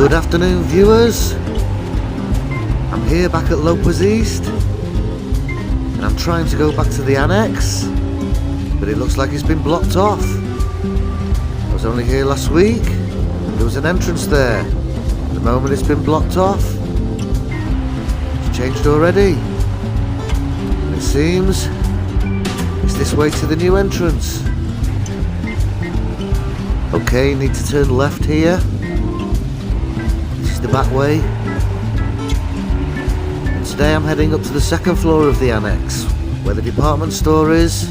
Good afternoon, viewers. I'm here back at LOPUES East and I'm trying to go back to the annex, but it looks like it's been blocked off. I was only here last week and there was an entrance there. At the moment it's been blocked off. It's changed already. And it seems it's this way to the new entrance. Okay, need to turn left here. This is the back way. And today I'm heading up to the second floor of the annex, where the department store is.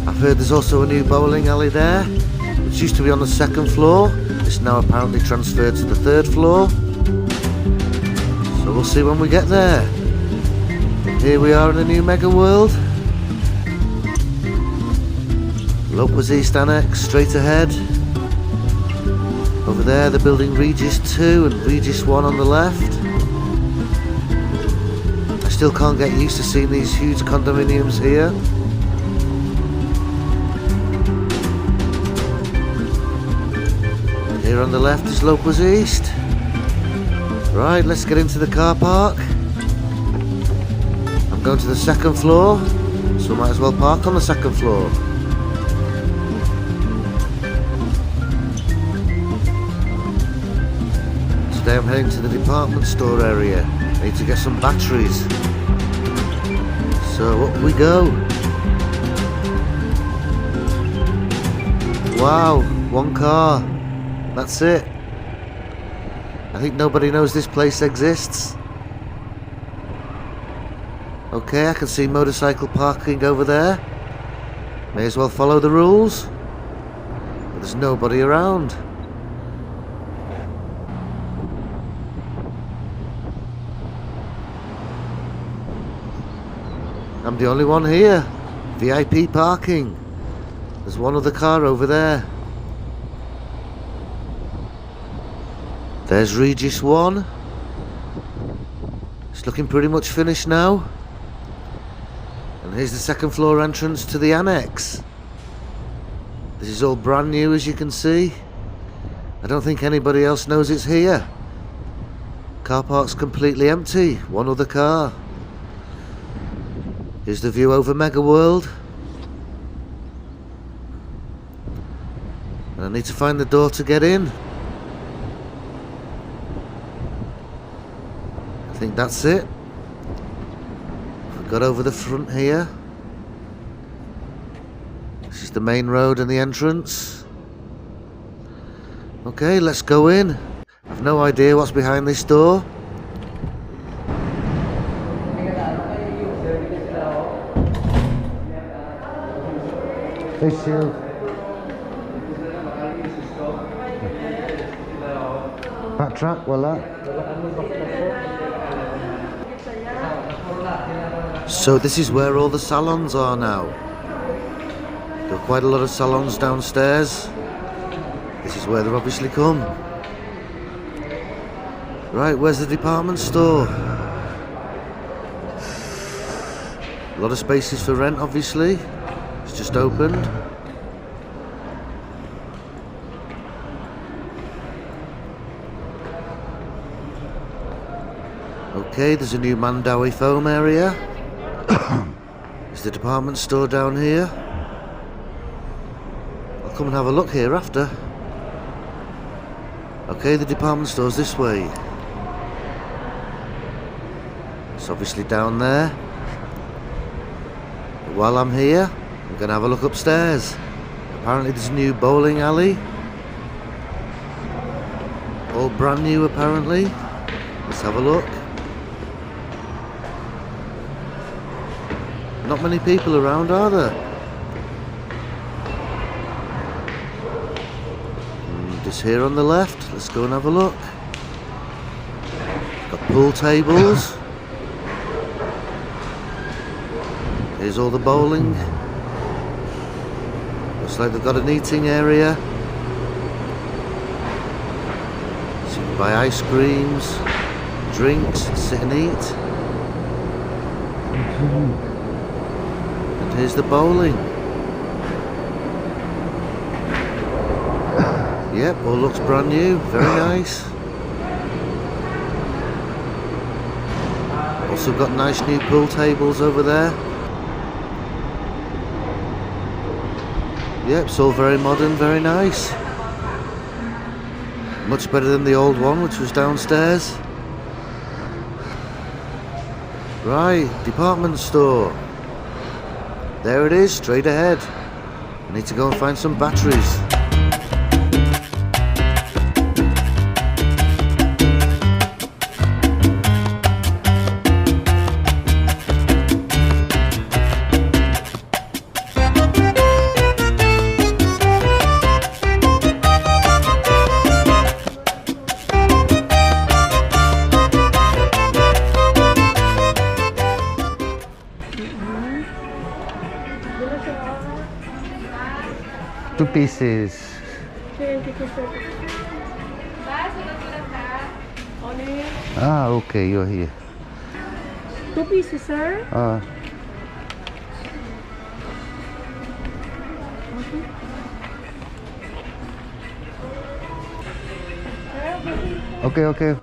I've heard there's also a new bowling alley there, which used to be on the second floor. It's now apparently transferred to the third floor. So we'll see when we get there. And here we are in the new mega world. LOPUES East Annex, straight ahead. Over there, the building Regis 2 and Regis 1 on the left. I still can't get used to seeing these huge condominiums here. Here on the left is LOPUES East. Right, let's get into the car park. I'm going to the second floor, so I might as well park on the second floor. Today I'm heading to the department store area. I need to get some batteries. So up we go. Wow, one car. That's it. I think nobody knows this place exists. Okay, I can see motorcycle parking over there. May as well follow the rules. But there's nobody around. I'm the only one here. VIP parking. There's one other car over there. There's Regis 1. It's looking pretty much finished now. And here's the second floor entrance to the annex. This is all brand new, as you can see. I don't think anybody else knows it's here. Car park's completely empty. One other car. Here's the view over Mega World. And I need to find the door to get in. I think that's it. We've got over the front here. This is the main road and the entrance. Okay, let's go in. I've no idea what's behind this door. Issue. Backtrack, voila. So this is where all the salons are now. There are quite a lot of salons downstairs. This is where they've obviously come. Right, where's the department store? A lot of spaces for rent, obviously. It's just opened. Okay, there's a new Mandawi foam area. Is the department store down here? I'll come and have a look here after. Okay, the department store's this way. It's obviously down there. But while I'm here, I'm going to have a look upstairs. Apparently there's a new bowling alley. All brand new apparently. Let's have a look. Not many people around, are there? Just here on the left. Let's go and have a look. Got pool tables. Here's all the bowling. Looks like they've got an eating area. So you can buy ice creams, drinks, sit and eat. And here's the bowling. Yep, all looks brand new, very nice. Also got nice new pool tables over there. Yep, it's all very modern, very nice. Much better than the old one, which was downstairs. Right, department store. There it is, straight ahead. I need to go and find some batteries. Two pieces. Ah, okay, you're here. 2 pieces, sir. Okay, okay.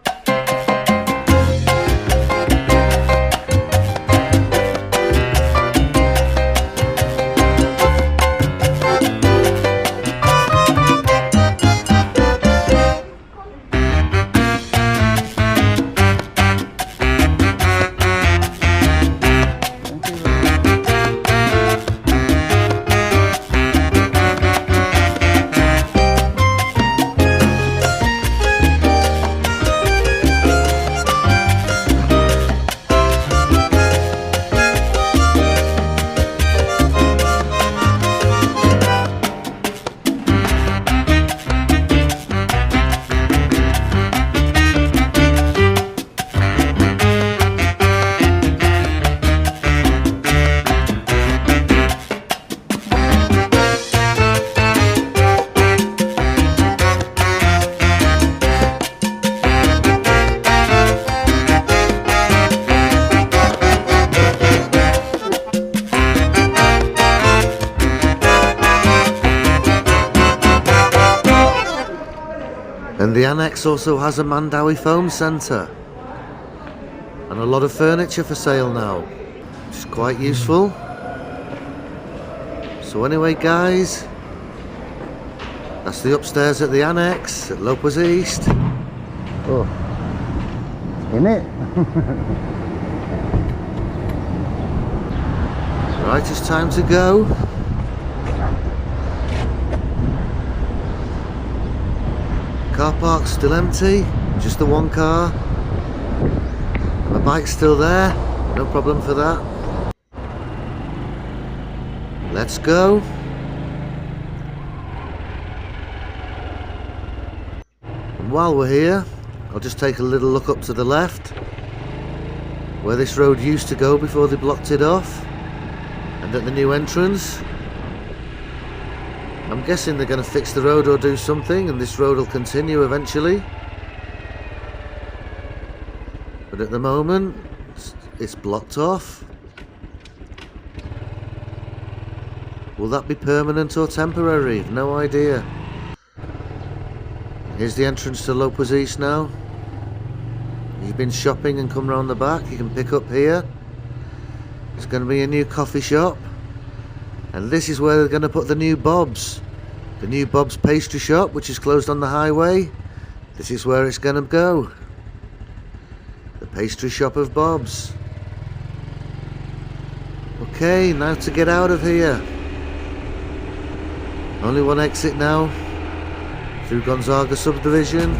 And the annex also has a Mandawi phone centre. And a lot of furniture for sale now, which is quite useful. So anyway guys, that's the upstairs at the annex at LOPUES East. Oh, in it? Right, it's time to go. Car park's still empty, just the one car. My bike's still there, no problem for that. Let's go. And while we're here, I'll just take a little look up to the left, where this road used to go before they blocked it off, and at the new entrance. I'm guessing they're going to fix the road or do something, and this road will continue eventually. But at the moment, it's blocked off. Will that be permanent or temporary? No idea. Here's the entrance to LOPUES East now. If you've been shopping and come round the back, you can pick up here. There's going to be a new coffee shop. And this is where they're going to put the new Bob's. The new Bob's pastry shop, which is closed on the highway. This is where it's going to go. The pastry shop of Bob's. Okay, now to get out of here. Only one exit now. Through Gonzaga subdivision.